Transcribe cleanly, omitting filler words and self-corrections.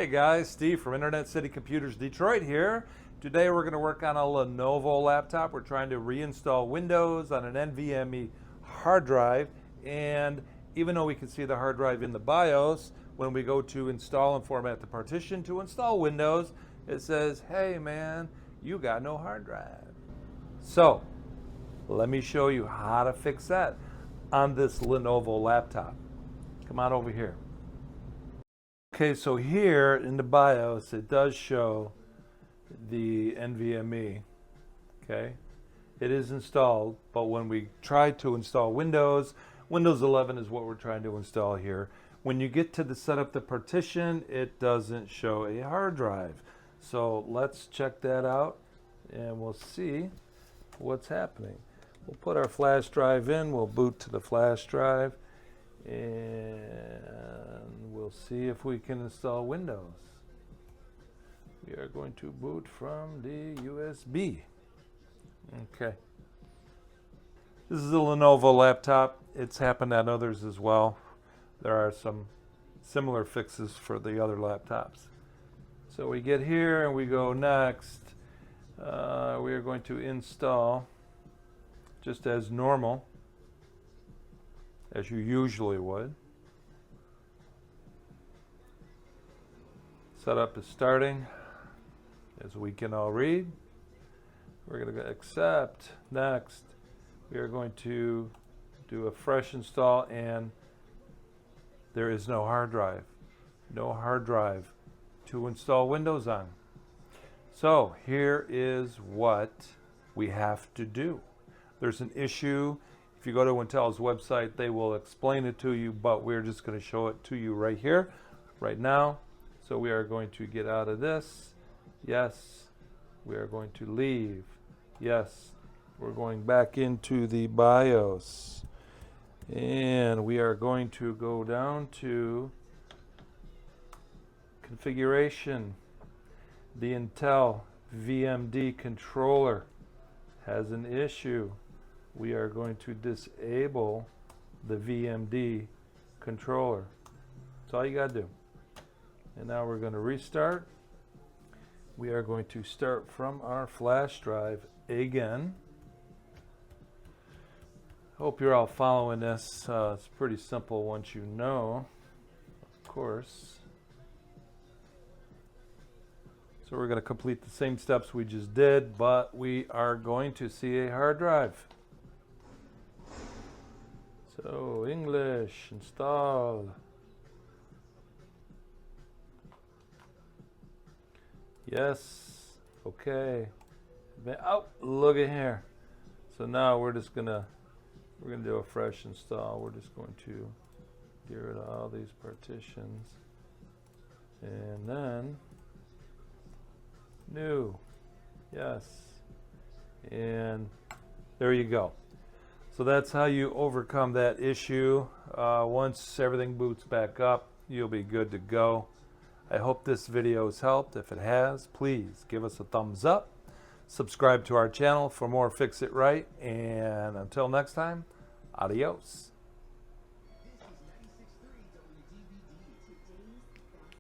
Hey guys, Steve from Internet City Computers Detroit here. Today we're going to work on a Lenovo laptop. We're trying to reinstall Windows on an NVMe hard drive, and even though we can see the hard drive in the BIOS, when we go to install and format the partition to install Windows, it says, hey man, you got no hard drive. So let me show you how to fix that on this Lenovo laptop. Come on over here. Okay, so here in the BIOS, it does show the NVMe, okay? It is installed, but when we try to install Windows 11 is what we're trying to install here. When you get to the setup the partition, it doesn't show a hard drive. So let's check that out and we'll see what's happening. We'll put our flash drive in, we'll boot to the flash drive, and we'll see if we can install Windows. We are going to boot from the USB. Okay. This is a Lenovo laptop. It's happened on others as well. There are some similar fixes for the other laptops. So we get here and we go next. We are going to install just as normal, as you usually would. Setup is starting, as we can all read. We're going to accept. Next, we are going to do a fresh install, and there is no hard drive. No hard drive to install Windows on. So here is what we have to do. There's an issue. If you go to Intel's website, they will explain it to you, but we're just going to show it to you right here, right now. So we are going to get out of this. Yes. We are going to leave. Yes. We're going back into the BIOS. And we are going to go down to configuration. The Intel VMD controller has an issue. We are going to disable the VMD controller. That's all you got to do. And now we're going to restart. We are going to start from our flash drive again. Hope you're all following this. It's pretty simple once you know, of course. So we're going to complete the same steps we just did, but we are going to see a hard drive. So English, install. Yes, okay. Oh, look at here. So now we're gonna do a fresh install. We're just going to get rid of all these partitions. And then new. Yes. And there you go. So that's how you overcome that issue. Once everything boots back up, you'll be good to go. I hope this video has helped. If it has, please give us a thumbs up. Subscribe to our channel for more Fix It Right. And until next time, adios.